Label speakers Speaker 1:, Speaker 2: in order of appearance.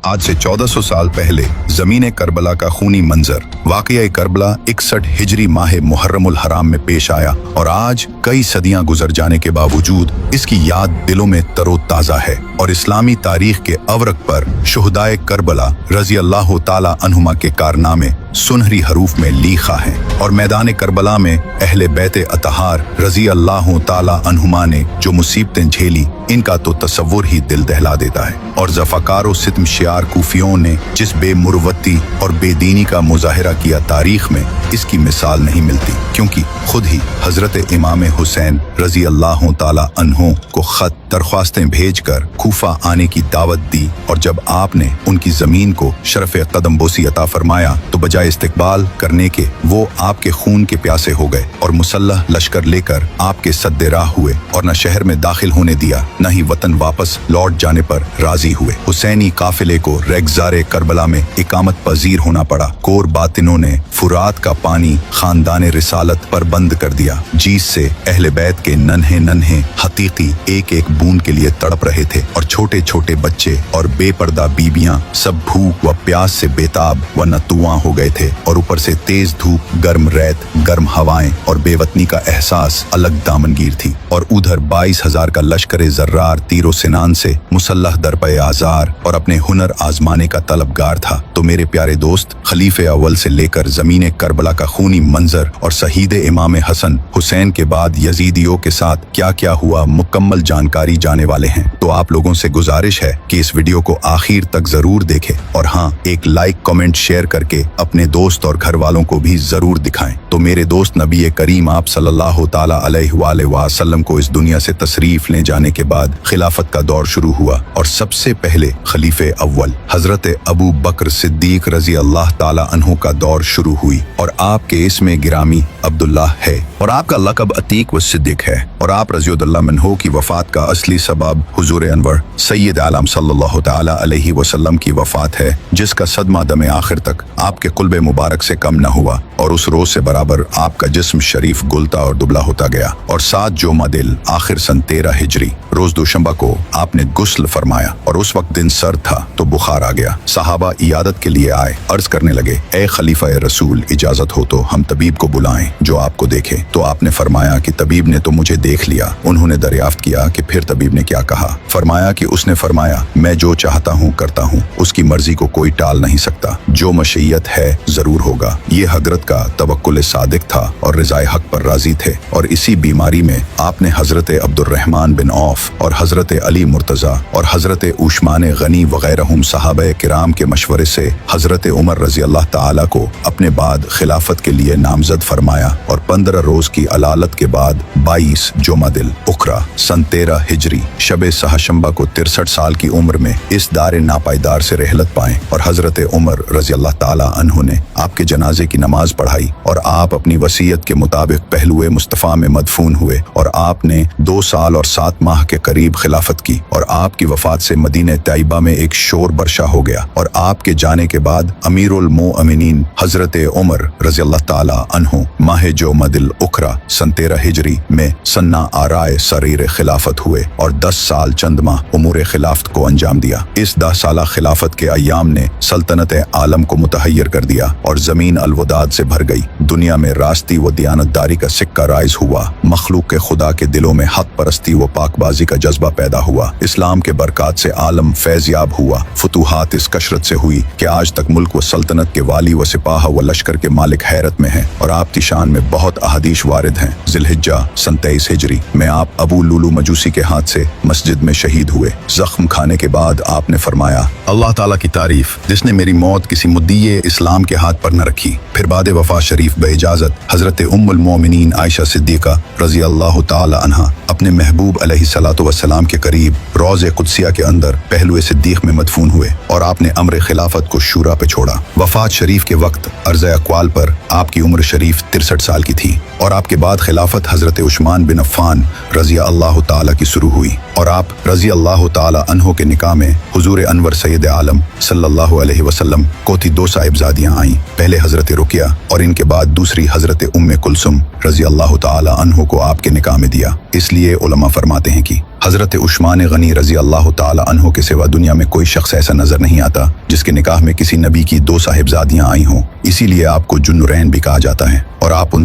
Speaker 1: आज से 1400 साल पहले जमीन करबला का खूनी मंजर वाक़या करबला 61 हिजरी माह मुहर्रमुल हराम में पेश आया और आज कई सदियां गुजर जाने के बावजूद इसकी याद दिलों में तरोताज़ा है और इस्लामी तारीख के अवरक पर शुहदाए करबला रजी अल्लाह ताला अन्हुमा के कारनामे सुनहरी हरूफ में लिखा है और मैदान करबला में अहले बैते अतहार रजी अल्लाह ताला अन्हुमा ने जो मुसीबतें झेली इनका तो तसव्वुर ही दिल दहला देता है और ज़फ़ाकारो सितम शियार कूफियों ने जिस बेमुरवत्ती और बेदीनी का मुजाहिरा किया तारीख में इसकी मिसाल नहीं मिलती, क्योंकि खुद ही हजरत इमाम हुसैन रजी अल्लाह ताला अन्हो को खत दरख्वास्तें भेजकर कूफा आने की दावत दी और जब आपने उनकी जमीन को शरफ कदम बोसी अता फरमाया तो बजाय इस्तकबाल करने के वो आपके खून के प्यासे हो गए और मुसल्लह लश्कर लेकर आपके सद्दे राह हुए और न शहर में दाखिल होने दिया न ही वतन वापस लौट जाने पर राजी हुए। हुसैनी काफिले को रेगज़ारे करबला में इकामत पजीर होना पड़ा। कोर बातिनों ने फुरात का पानी खानदान रिसालत पर बंद कर दिया, जिस से अहले बैत के नन्हे नन्हे हकीकी एक एक बूंद के लिए तड़प रहे थे और छोटे छोटे बच्चे और बेपर्दा बीबियां सब भूख व प्यास से बेताब व नतुआ हो गए थे और ऊपर से तेज धूप, गर्म रेत, गर्म हवाएं और बेवतनी का एहसास अलग दामनगीर थी। और उधर 22,000 का लश्कर जर्रार तीरो सिनान से मुसल्लह दरपे आजार और अपने हुनर आजमाने का तलबगार था। तो मेरे प्यारे दोस्त, खलीफे अव्वल से लेकर जमीन करबला का खूनी मंजर और शहीद इमाम हसन हुसैन के बाद यजीदियों के साथ क्या क्या हुआ मुकम्मल जानकारी जाने वाले हैं। तो आप लोगों से गुजारिश है कि इस वीडियो को आखिर तक जरूर देखें और हाँ, एक लाइक कमेंट शेयर करके अपने दोस्त और घर वालों को भी जरूर दिखाएं। तो मेरे दोस्त, नबी करीम आप सल्लल्लाहु ताला अलैहि वसल्लम को इस दुनिया से तशरीफ ले जाने के बाद खिलाफत का दौर शुरू हुआ और सबसे पहले खलीफे अव्वल हजरत अबू बकर सिद्दीक रजी अल्लाह ताला अन्हु का दौर शुरू हुई और आपके इसमें गिरामी अब्दुल्ला है और आपका लक़ब अतीक व सिद्दीक है और आप रज़ियल्लाहु अन्हु की वफात का असली सबब हुजूर अनवर सैयद आलम सल्लल्लाहु ताला अलैहि वसल्लम की वफात है, जिसका सदमा दमे आखिर तक आपके कुल्बे मुबारक से कम न हुआ और उस रोज से बराबर आपका जिस्म शरीफ गुलता और दुबला होता गया। और 7 जोमादिल आखिर सन 13 हिजरी रोज दोशंबा को आपने गुस्ल फरमाया और उस वक्त दिन सर्द था तो बुखार आ गया। सहाबा इयादत के लिए आए, अर्ज करने लगे, ए खलीफा रसूल, इजाजत हो तो हम तबीब को बुलाएं जो आपको देखे। तो आपने फरमाया कि तबीब ने तो मुझे देख लिया। उन्होंने दरियाफ्त किया कि फिर तबीब ने क्या कहा। फरमाया कि उसने फरमाया, मैं जो चाहता हूँ करता हूँ, उसकी मर्जी को कोई टाल नहीं सकता, जो मशीयत है जरूर होगा। ये हजरत का तवक्कुल सादिक था और रिज़ाए हक पर राजी थे और इसी बीमारी में आपने हजरत अब्दुर्रहमान बिन औफ और हजरत अली मुर्तजा और हजरत उस्मान गनी वगैरह सहाबा किराम के मशवरे से हजरत उमर रजी अल्लाह ताला को अपने बाद खिलाफत के लिए नामजद फरमाया और 15 रोज की अलालत के बाद 22 जोमादिल उखरा सन 13 हिजरी शबे सहशंबा को 63 साल की उम्र में इस दारे नापायदार से रहलत पाए और हजरत उमर रजी अल्लाह ताला अन्हु ने आपके जनाजे की नमाज पढ़ाई और आप अपनी वसीयत के मुताबिक पहलुए मुस्तफ़ा में मदफून हुए और आपने 2 साल और 7 माह के करीब खिलाफत की और आपकी वफात से मदीने तैयबा में एक शोर बर्शा हो गया और आपके जाने के बाद अमीरुल मोअमिनीन हजरत उमर रज़ी अल्लाह ताला अन्हु माह जोमादिल उखरा सन 13 हिजरी में सन्ना आराए सरीर खिलाफत हुए और 10 साल चंद माह उमूर खिलाफत को अंजाम दिया। इस 10 साला खिलाफत के अय्याम ने सल्तनत आलम को मुतहय्यर कर दिया और जमीन अलवदाद से भर गई। दुनिया में रास्ती व दियानतदारी का सिक्का राइज हुआ। मखलूक के खुदा के दिलों में हक परस्ती व पाकबाजी का जज्बा पैदा हुआ। इस्लाम के बरकत से आलम फैज़याब हुआ। फतूहात इस कशरत से हुई कि आज तक मुल्क व सल्तनत के वाली व सिपाह व लश्कर के मालिक हैरत में हैं और आपकी शान में बहुत अहदीस वारिद हैं। ज़िलहिज्जा सन 23 हिजरी में आप अबू लुलू मजूसी के हाथ से मस्जिद में शहीद हुए। जख्म खाने के बाद आपने फरमाया, अल्लाह ताला की तारीफ जिसने मेरी मौत किसी मुद्दीए इस्लाम के हाथ पर न रखी। फिर बाद वफा शरीफ बेइजाजत हजरत उम्मुल मोमिनीन आयशा सिद्दीका रजी अल्लाह ताला अन्हा अपने महबूब अलैहिस्सलातु वस्सलाम के करीब रोज़े कुदसिया के अंदर पहलुए सिद्दीक में मदफून हुए और आपने अम्र खिलाफत को शूरा पे छोड़ा। वफात शरीफ के वक्त अर्ज़ अक़वाल पर आपकी उम्र शरीफ 63 साल की थी और आपके बाद खिलाफत हजरत उस्मान बिन अफ़्फ़ान रज़ी अल्लाह ताला की शुरू हुई और आप रज़ी अल्लाह ताला अन्हु के निकाह में हुजूर अनवर सैयद आलम सल्लल्लाहु अलैहि वसल्लम को 2 साहिबजादियां आईं। पहले हजरत रुकिया और इनके बाद दूसरी हजरत उम्मे कुलसुम रज़ी अल्लाह ताला अन्हु को आपके निकाह में दिया। इसलिए उलमा फरमाते हैं कि حضرت عثمان غنی رضی اللہ تعالی عنہ کے سوا دنیا میں کوئی شخص ایسا نظر نہیں آتا جس کے نکاح میں کسی نبی کی 2 صاحبزادیاں آئی ہوں، اسی لیے آپ کو ذو النورین بھی کہا جاتا ہے، اور آپ ان